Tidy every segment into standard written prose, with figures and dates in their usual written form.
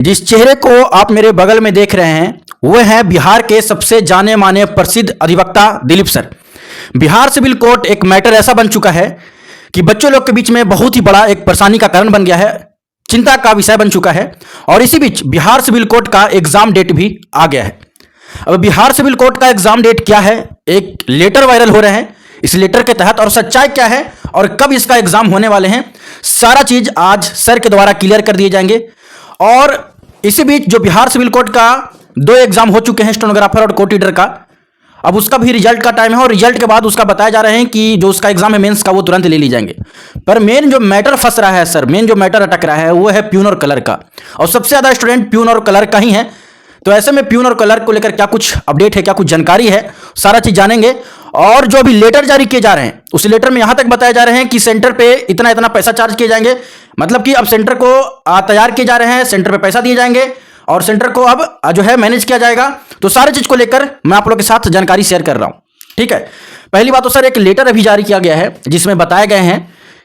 जिस चेहरे को आप मेरे बगल में देख रहे हैं वह है बिहार के सबसे जाने माने प्रसिद्ध अधिवक्ता Dilip sir. Bihar civil court एक मैटर ऐसा बन चुका है कि बच्चों लोग के बीच में बहुत ही बड़ा एक परेशानी का कारण बन गया है, चिंता का विषय बन चुका है। और इसी बीच बिहार सिविल कोर्ट का एग्जाम डेट भी आ गया है। अब बिहार सिविल कोर्ट का एग्जाम डेट क्या है, एक लेटर वायरल हो रहे हैं, इस लेटर के तहत और सच्चाई क्या है और कब इसका एग्जाम होने वाले हैं, सारा चीज आज सर के द्वारा क्लियर कर दिए जाएंगे। और इसी बीच जो बिहार सिविल कोर्ट का 2 एग्जाम हो चुके हैं, स्टेनोग्राफर और कोर्ट रीडर का, अब उसका भी रिजल्ट का टाइम है और रिजल्ट के बाद उसका बताया जा रहे हैं कि जो उसका एग्जाम है मेंस का वो तुरंत ले ली जाएंगे। पर मेन जो मैटर फंस रहा है सर, मेन जो मैटर अटक रहा है वो है प्यून और कलर का, और सबसे ज्यादा स्टूडेंट प्यून और कलर का ही है। तो ऐसे में प्यून और कलर को लेकर क्या कुछ अपडेट है, क्या कुछ जानकारी है, सारा चीज जानेंगे। और जो अभी लेटर जारी किए जा रहे हैं उस लेटर में यहां तक बताया जा रहे हैं कि सेंटर पे इतना इतना पैसा चार्ज किए जाएंगे, मतलब कि अब सेंटर को तैयार किए जा रहे हैं, सेंटर पे पैसा दिए जाएंगे और सेंटर को अब जो है मैनेज किया जाएगा। तो सारी चीज को लेकर मैं आप लोग के साथ जानकारी शेयर कर रहा हूं, ठीक है। पहली बात तो सर एक लेटर अभी जारी किया गया है जिसमें बताए गए हैं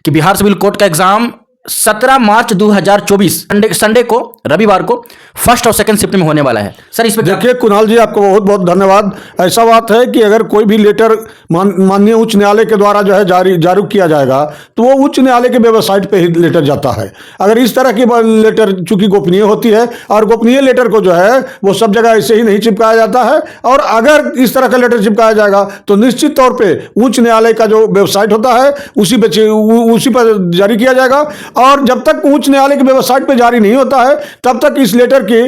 कि बिहार सिविल कोर्ट का एग्जाम 17 मार्च 2024 संडे को, रविवार को फर्स्ट और सेकंड शिफ्ट में होने वाला है। सर इसमें देखिए कुणाल जी, आपको बहुत बहुत धन्यवाद। ऐसा बात है कि अगर कोई भी लेटर माननीय उच्च न्यायालय के द्वारा जो है जारी किया जाएगा तो वो उच्च न्यायालय के वेबसाइट पे ही लेटर जाता है। अगर इस तरह की लेटर चूंकि गोपनीय होती है और गोपनीय लेटर को जो है वो सब जगह ऐसे ही नहीं चिपकाया जाता है, और अगर इस तरह का लेटर चिपकाया जाएगा तो निश्चित तौर पर उच्च न्यायालय का जो वेबसाइट होता है उसी पर जारी किया जाएगा। और जब तक उच्च न्यायालय की वेबसाइट पे जारी नहीं होता है तब तक इस लेटर की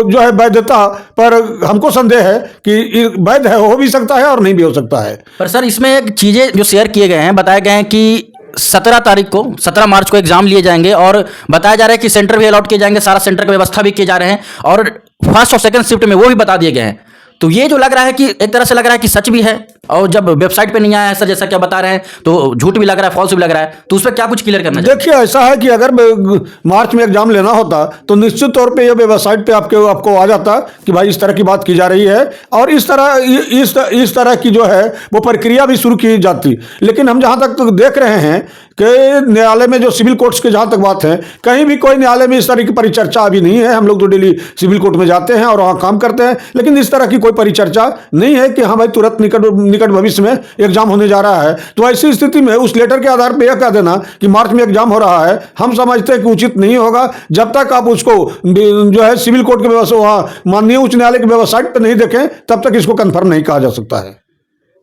जो है वैधता पर हमको संदेह है कि वैध है, हो भी सकता है और नहीं भी हो सकता है। पर सर इसमें एक चीजें जो शेयर किए गए हैं, बताए गए हैं कि 17 मार्च को एग्जाम लिए जाएंगे और बताया जा रहा है कि सेंटर भी अलॉट किए जाएंगे, सारा सेंटर की व्यवस्था भी किए जा रहे हैं और फर्स्ट और सेकंड शिफ्ट में वो भी बता दिए गए हैं। तो ये जो लग रहा है कि एक तरह से लग रहा है कि सच भी है, और जब वेबसाइट पे नहीं आया है सर जैसा क्या बता रहे हैं तो झूठ भी लग रहा है, फॉल्स भी लग रहा है। तो उस पर क्या कुछ क्लियर करना चाहिए? देखिए ऐसा है कि अगर मार्च में एग्जाम लेना होता तो निश्चित तौर पे ये वेबसाइट पे आपको आ जाता कि भाई इस तरह की बात की जा रही है और इस तरह की जो है वो प्रक्रिया भी शुरू की जाती। लेकिन हम जहां तक तो देख रहे हैं कि न्यायालय में जो सिविल कोर्ट्स के जहां तक बात है, कहीं भी कोई न्यायालय में इस तरह की परिचर्चा अभी नहीं है। हम लोग तो डेली सिविल कोर्ट में जाते हैं और वहां काम करते हैं, लेकिन इस तरह की कोई परिचर्चा नहीं है कि हाँ भाई तुरंत निकट भविष्य में एग्जाम होने जा रहा है। तो ऐसी स्थिति में उस लेटर के आधार पर यह कह देना कि मार्च में एग्जाम हो रहा है, हम समझते हैं कि उचित नहीं होगा। जब तक आप उसको जो है सिविल कोर्ट के व्यवस्था माननीय उच्च न्यायालय की वेबसाइट पर नहीं देखें तब तक इसको कंफर्म नहीं कहा जा सकता है।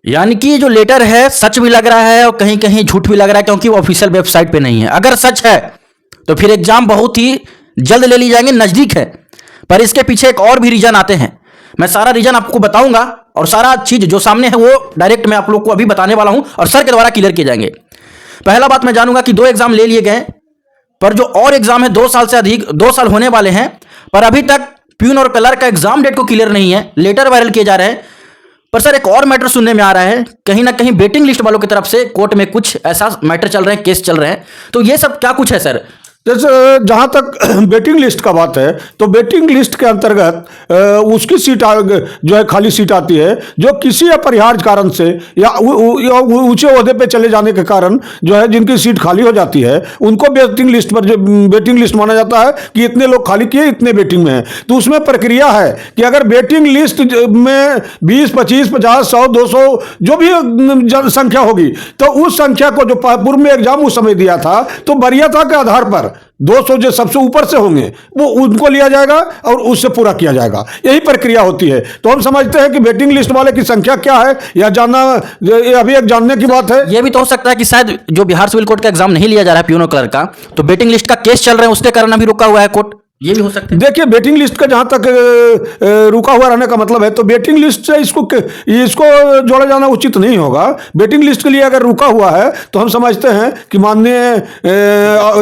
यानी कि जो लेटर है सच भी लग रहा है और कहीं कहीं झूठ भी लग रहा है, क्योंकि वो ऑफिशियल वेबसाइट पे नहीं है। अगर सच है तो फिर एग्जाम बहुत ही जल्द ले ली जाएंगे, नजदीक है। पर इसके पीछे एक और भी रीजन आते हैं, मैं सारा रीजन आपको बताऊंगा और सारा चीज जो सामने है वो डायरेक्ट मैं आप लोग को अभी बताने वाला हूं और सर के द्वारा क्लियर किए जाएंगे। पहला बात मैं जानूंगा कि 2 एग्जाम ले लिए गए, पर जो और एग्जाम है 2 साल से अधिक 2 साल होने वाले हैं, पर अभी तक प्यून और कलर का एग्जाम डेट को क्लियर नहीं है, लेटर वायरल किए जा रहे हैं। पर सर एक और मैटर सुनने में आ रहा है, कहीं ना कहीं वेटिंग लिस्ट वालों की तरफ से कोर्ट में कुछ ऐसा मैटर चल रहे हैं, केस चल रहे हैं। तो ये सब क्या कुछ है सर? जैसे जहाँ तक वेटिंग लिस्ट का बात है तो वेटिंग लिस्ट के अंतर्गत उसकी सीट जो है खाली सीट आती है जो किसी अपरिहार्य कारण से या ऊंचे ओहदे पे चले जाने के कारण जो है जिनकी सीट खाली हो जाती है उनको वेटिंग लिस्ट पर जो वेटिंग लिस्ट माना जाता है कि इतने लोग खाली किए, इतने वेटिंग में हैं। तो उसमें प्रक्रिया है कि अगर वेटिंग लिस्ट में 20, 25, 50, 100, 200 जो भी संख्या होगी तो उस संख्या को जो पूर्व में एग्जाम उस समय दिया था तो वरीयता के आधार पर 200 जो सबसे ऊपर से होंगे वो उनको लिया जाएगा और उससे पूरा किया जाएगा, यही प्रक्रिया होती है। तो हम समझते हैं कि वेटिंग लिस्ट वाले की संख्या क्या है या जानना अभी एक जानने की बात है। ये भी तो हो सकता है कि शायद जो बिहार सिविल कोर्ट का एग्जाम नहीं लिया जा रहा है प्यून और कलर का, तो वेटिंग लिस्ट का केस चल रहा है उसके कारण अभी रुका हुआ है कोर्ट, ये भी हो सकता है। देखिए वेटिंग लिस्ट का जहां तक रुका हुआ रहने का मतलब है तो वेटिंग लिस्ट से इसको जोड़ा जाना उचित नहीं होगा। वेटिंग लिस्ट के लिए अगर रुका हुआ है तो हम समझते हैं कि माननीय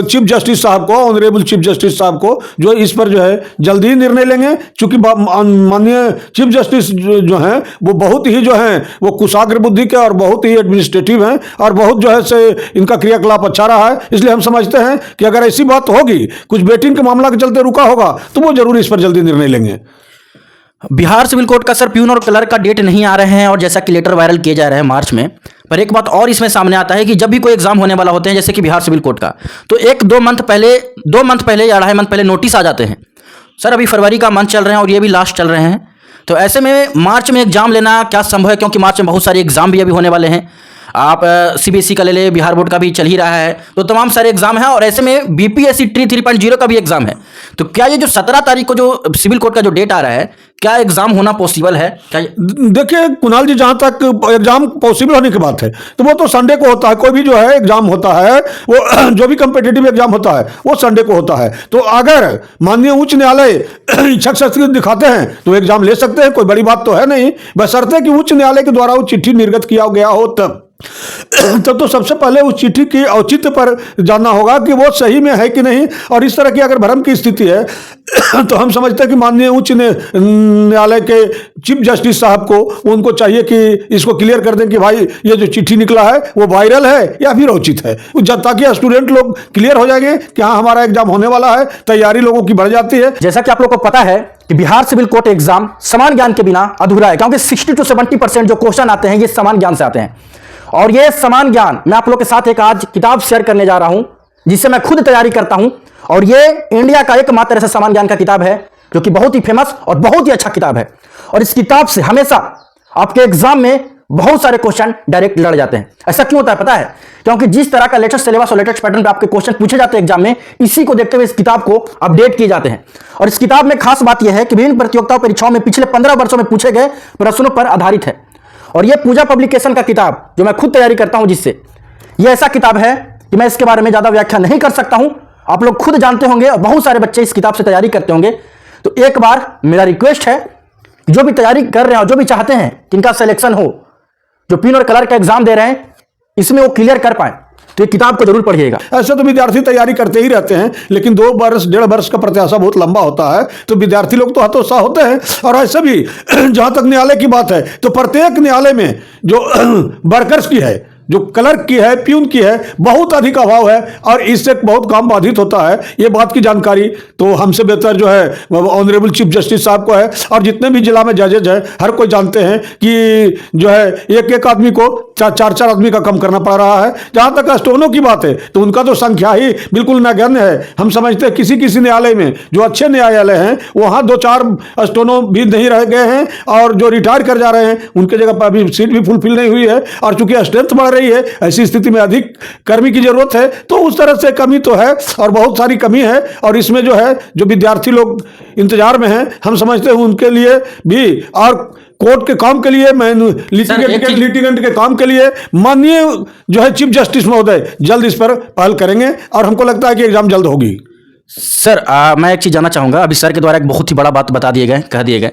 चीफ जस्टिस साहब को, ऑनरेबल चीफ जस्टिस साहब को जो इस पर जो है जल्दी ही निर्णय लेंगे, क्योंकि माननीय चीफ जस्टिस जो हैं वो बहुत ही जो हैं वो कुशाग्र बुद्धि के और बहुत ही एडमिनिस्ट्रेटिव हैं और बहुत जो है से इनका क्रियाकलाप अच्छा रहा है। इसलिए हम समझते हैं कि अगर ऐसी बात होगी, कुछ वेटिंग के मामला के चलते रुका होगा तो वो जरूर इस पर जल्दी निर्णय लेंगे। बिहार सिविल कोर्ट का सर प्यून और कलर का डेट नहीं आ रहे हैं और जैसा कि लेटर वायरल किए जा रहे हैं मार्च में। पर एक बात और इसमें सामने आता है कि जब भी कोई एग्जाम होने वाला होते हैं जैसे कि बिहार सिविल कोर्ट का, तो 2 मंथ पहले या 2.5 मंथ पहले नोटिस आ जाते हैं। सर अभी फरवरी का मंथ चल रहे हैं और ये भी लास्ट चल रहे हैं, तो ऐसे में मार्च में एग्जाम लेना क्या संभव है? क्योंकि मार्च में बहुत सारे एग्जाम भी अभी होने वाले हैं। आप सीबीएसई का ले ले, बिहार बोर्ड का भी चल ही रहा है, तो तमाम सारे एग्जाम हैं और ऐसे में बीपीएससी ट्री 3.0 का भी एग्जाम है। तो क्या ये जो 17 तारीख को जो सिविल कोर्ट का जो डेट आ रहा है, क्या एग्जाम होना पॉसिबल है? क्या देखिए कुणाल जी, जहां तक एग्जाम पॉसिबल होने की बात है तो वो तो संडे को होता है। कोई भी जो है एग्जाम होता है वो जो भी कम्पिटिटिव एग्जाम होता है वो संडे को होता है। तो अगर माननीय उच्च न्यायालय इच्छा शक्ति दिखाते हैं तो एग्जाम ले सकते हैं, कोई बड़ी बात तो है नहीं, बशर्ते कि उच्च न्यायालय के द्वारा वो चिट्ठी निर्गत किया गया हो तब तो सबसे पहले उस चिट्ठी की औचित्य पर जानना होगा कि वो सही में है कि नहीं। और इस तरह की अगर भ्रम की स्थिति है तो हम समझते हैं कि माननीय उच्च न्यायालय के चीफ जस्टिस साहब को उनको चाहिए कि इसको क्लियर कर दें कि भाई ये जो चिट्ठी निकला है वो वायरल है या फिर औचित है, जब ताकि स्टूडेंट लोग क्लियर हो जाएंगे कि हाँ हमारा एग्जाम होने वाला है, तैयारी लोगों की बढ़ जाती है। जैसा कि आप लोगों को पता है कि बिहार सिविल कोर्ट एग्जाम समान ज्ञान के बिना अधूरा है, क्योंकि 60 to 70% जो क्वेश्चन आते हैं ये समान ज्ञान से आते हैं। और ये समान ज्ञान मैं आप लोग के साथ एक आज किताब शेयर करने जा रहा हूं जिससे मैं खुद तैयारी करता हूं, और ये इंडिया का एकमात्र ऐसा समान ज्ञान का किताब है जो कि बहुत ही फेमस और बहुत ही अच्छा किताब है। और इस किताब से हमेशा आपके एग्जाम में बहुत सारे क्वेश्चन डायरेक्ट लड़ जाते हैं। ऐसा क्यों होता है पता है? क्योंकि जिस तरह का लेटेस्ट सिलेबस और लेटेस्ट पैटर्न पे आपके क्वेश्चन पूछे जाते हैं एग्जाम में, इसी को देखते हुए इस किताब को अपडेट किए जाते हैं। और इस किताब में खास बात यह है कि विभिन्न प्रतियोगिता परीक्षाओं में पिछले 15 वर्षों में पूछे गए प्रश्नों पर आधारित है। और यह पूजा पब्लिकेशन का किताब जो मैं खुद तैयारी करता हूं, जिससे यह ऐसा किताब है कि मैं इसके बारे में ज्यादा व्याख्या नहीं कर सकता हूं, आप लोग खुद जानते होंगे और बहुत सारे बच्चे इस किताब से तैयारी करते होंगे। तो एक बार मेरा रिक्वेस्ट है जो भी तैयारी कर रहे हैं और जो भी चाहते हैं कि इनका सिलेक्शन हो, जो पिन और कलर का एग्जाम दे रहे हैं इसमें वो क्लियर कर पाए, तो ये किताब को जरूर पढ़िएगा। ऐसे तो विद्यार्थी तैयारी करते ही रहते हैं, लेकिन 2 वर्ष 1.5 वर्ष का प्रत्याशा बहुत लंबा होता है, तो विद्यार्थी लोग तो हतोत्साह होते हैं। और ऐसे भी जहां तक न्यायालय की बात है तो प्रत्येक न्यायालय में जो वर्कर्स की है, जो क्लर्क की है, प्यून की है, बहुत अधिक अभाव है और इससे बहुत काम बाधित होता है। ये बात की जानकारी तो हमसे बेहतर जो है ऑनरेबल चीफ जस्टिस साहब को है, और जितने भी जिला में जजेज हैं हर कोई जानते हैं कि जो है एक आदमी को 4 आदमी का कम करना पड़ रहा है। जहां तक स्टोनों की बात है तो उनका तो संख्या ही बिल्कुल नगण्य है। हम समझते हैं किसी किसी न्यायालय में जो अच्छे न्यायालय हैं वहां 2-4 स्टोनों भी नहीं रह गए हैं, और जो रिटायर कर जा रहे हैं उनके जगह पर अभी सीट भी फुलफिल नहीं हुई है। और चूंकि स्ट्रेंथ बढ़ रही है, ऐसी स्थिति में अधिक कर्मी की जरूरत है, तो उस तरह से कमी तो है और बहुत सारी कमी है। और इसमें जो है जो विद्यार्थी लोग इंतजार में हैं, हम समझते हैं उनके लिए भी और कोर्ट के काम के लिए, लिटिगेंट के काम के लिए माननीय जो है चीफ जस्टिस महोदय जल्द इस पर पहल करेंगे और हमको लगता है कि एग्जाम जल्द होगी। सर मैं एक चीज जानना चाहूंगा, अभी सर के द्वारा एक बहुत ही बड़ा बात बता दिए गए, कह दिए गए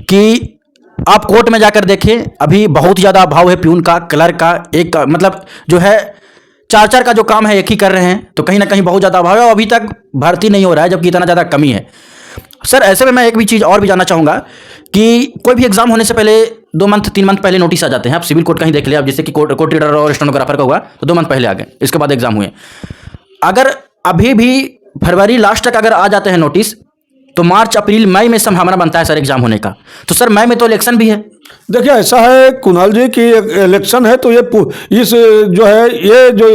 कि आप कोर्ट में जाकर देखें, अभी बहुत ज़्यादा अभाव है प्यून का, क्लर्क का, एक का, मतलब जो है 4 का जो काम है एक ही कर रहे हैं, तो कहीं ना कहीं बहुत ज़्यादा अभाव है और अभी तक भर्ती नहीं हो रहा है, जबकि इतना ज़्यादा कमी है। सर ऐसे में मैं एक भी चीज़ और भी जानना चाहूँगा कि कोई भी एग्जाम होने से पहले 2 मंथ 3 मंथ पहले नोटिस आ जाते हैं। आप सिविल कोर्ट का ही देख लिया, आप जैसे कि कोर्ट रीडर और स्टेनोग्राफर का हुआ तो 2 मंथ पहले आ गए, इसके बाद एग्जाम हुए। अगर अभी भी फरवरी लास्ट तक अगर आ जाते हैं नोटिस, तो मार्च अप्रैल मई में संभावना बनता है सर एग्जाम होने का। तो सर मई में तो इलेक्शन भी है। देखिए ऐसा है कुणाल जी कि इलेक्शन है तो ये इस जो है ये जो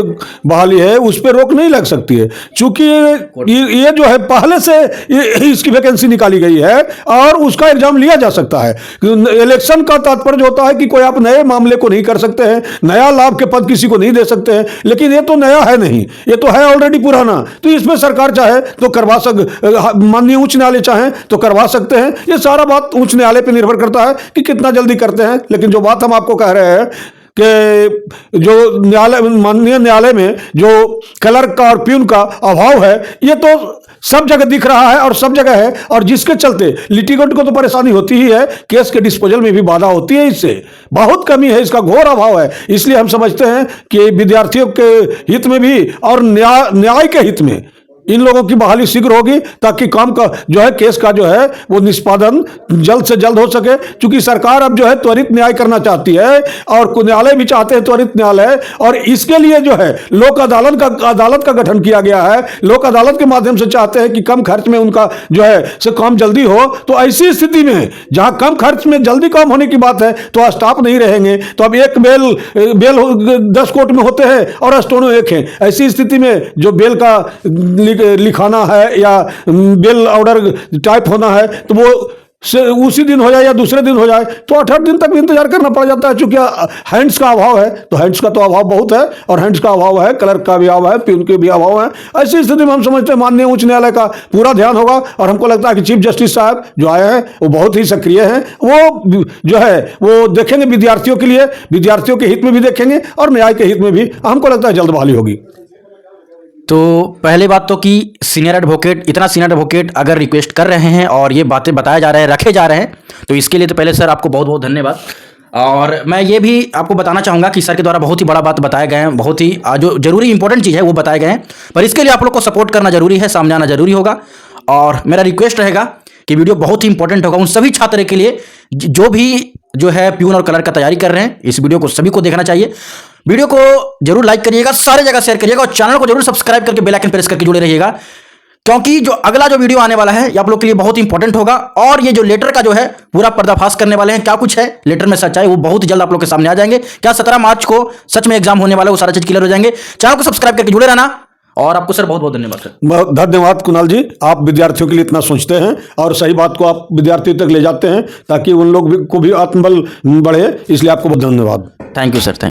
बहाली है उस पर रोक नहीं लग सकती है, चूंकि ये जो है पहले से इसकी वैकेंसी निकाली गई है और उसका एग्जाम लिया जा सकता है। इलेक्शन का तात्पर्य होता है कि कोई आप नए मामले को नहीं कर सकते हैं, नया लाभ के पद किसी को नहीं दे सकते हैं, लेकिन ये तो नया है नहीं, ये तो है ऑलरेडी पुराना। तो इसमें सरकार चाहे तो करवा माननीय उच्च न्यायालय चाहे तो करवा सकते हैं। ये सारा बात उच्च न्यायालय पर निर्भर करता है कि कितना जल्दी करते हैं। लेकिन जो बात हम आपको कह रहे हैं कि जो न्यायालय, माननीय न्यायालय में जो क्लर्क का और प्यून का अभाव है ये तो सब जगह दिख रहा है और सब जगह है, और जिसके चलते लिटिगेंट को तो परेशानी होती ही है, केस के डिस्पोजल में भी बाधा होती है। इससे बहुत कमी है, इसका घोर अभाव है। इसलिए हम समझते हैं कि विद्यार्थियों के हित में भी और न्याय के हित में इन लोगों की बहाली शीघ्र होगी, ताकि काम का जो है केस का जो है वो निष्पादन जल्द से जल्द हो सके। क्योंकि सरकार अब जो है त्वरित न्याय करना चाहती है और न्यायालय भी चाहते हैं त्वरित न्यायालय, और इसके लिए जो है लोक अदालत का गठन किया गया है। लोक अदालत के माध्यम से चाहते हैं कि कम खर्च में उनका जो है से काम जल्दी हो। तो ऐसी स्थिति में जहां कम खर्च में जल्दी काम होने की बात है तो स्टाफ नहीं रहेंगे, तो अब एक बेल 10 कोर्ट में होते हैं और स्टोनो 1 है। ऐसी स्थिति में जो बेल का लिखाना है या बेल ऑर्डर टाइप होना है तो वो उसी दिन हो जाए या दूसरे दिन हो जाए तो 8 दिन तक भी इंतजार करना पड़ जाता है। चूंकि हैंड्स का अभाव है, तो हैंड्स का तो अभाव बहुत है, और हैंड्स का अभाव है, क्लर्क का भी अभाव है, प्यून के भी अभाव है। ऐसी स्थिति में हम समझते हैं माननीय उच्च न्यायालय का पूरा ध्यान होगा, और हमको लगता है कि चीफ जस्टिस साहब जो आए हैं वो बहुत ही सक्रिय हैं। वो जो है वो देखेंगे विद्यार्थियों के लिए, विद्यार्थियों के हित में भी देखेंगे और न्याय के हित में भी। हमको लगता है जल्द बहाली होगी। तो पहली बात तो कि सीनियर एडवोकेट, इतना सीनियर एडवोकेट अगर रिक्वेस्ट कर रहे हैं और ये बातें बताया जा रहे हैं, रखे जा रहे हैं, तो इसके लिए तो पहले सर आपको बहुत बहुत धन्यवाद। और मैं ये भी आपको बताना चाहूँगा कि सर के द्वारा बहुत ही बड़ा बात बताए गए हैं, बहुत ही जो जरूरी इंपॉर्टेंट चीज़ है वो बताए गए हैं, पर इसके लिए आप लोग को सपोर्ट करना जरूरी है, सामने आना जरूरी होगा। और मेरा रिक्वेस्ट रहेगा कि वीडियो बहुत ही इंपॉर्टेंट होगा उन सभी छात्र के लिए जो भी जो है प्यून और क्लर्क का तैयारी कर रहे हैं। इस वीडियो को सभी को देखना चाहिए। वीडियो को जरूर लाइक करिएगा, सारे जगह शेयर करिएगा, और चैनल को जरूर सब्सक्राइब करके बेल आइकन प्रेस करके जुड़े रहिएगा, क्योंकि जो अगला जो वीडियो आने वाला है ये आप लोग के लिए बहुत इंपॉर्टेंट होगा। और ये जो लेटर का जो है पूरा पर्दाफाश करने वाले हैं, क्या कुछ है लेटर में सच्चाई, वो बहुत जल्द आप लोग के सामने आ जाएंगे। क्या 17 मार्च को सच में एग्जाम होने वाला है, वो सारा चीज क्लियर हो जाएंगे। चैनल को सब्सक्राइब करके जुड़े रहना। और आपको सर बहुत बहुत धन्यवाद सर। धन्यवाद कुणाल जी, आप विद्यार्थियों के लिए इतना सोचते हैं और सही बात को आप विद्यार्थियों तक ले जाते हैं ताकि उन लोग को भी आत्मबल बढ़े, इसलिए आपको बहुत धन्यवाद। Thank you sir. थैंक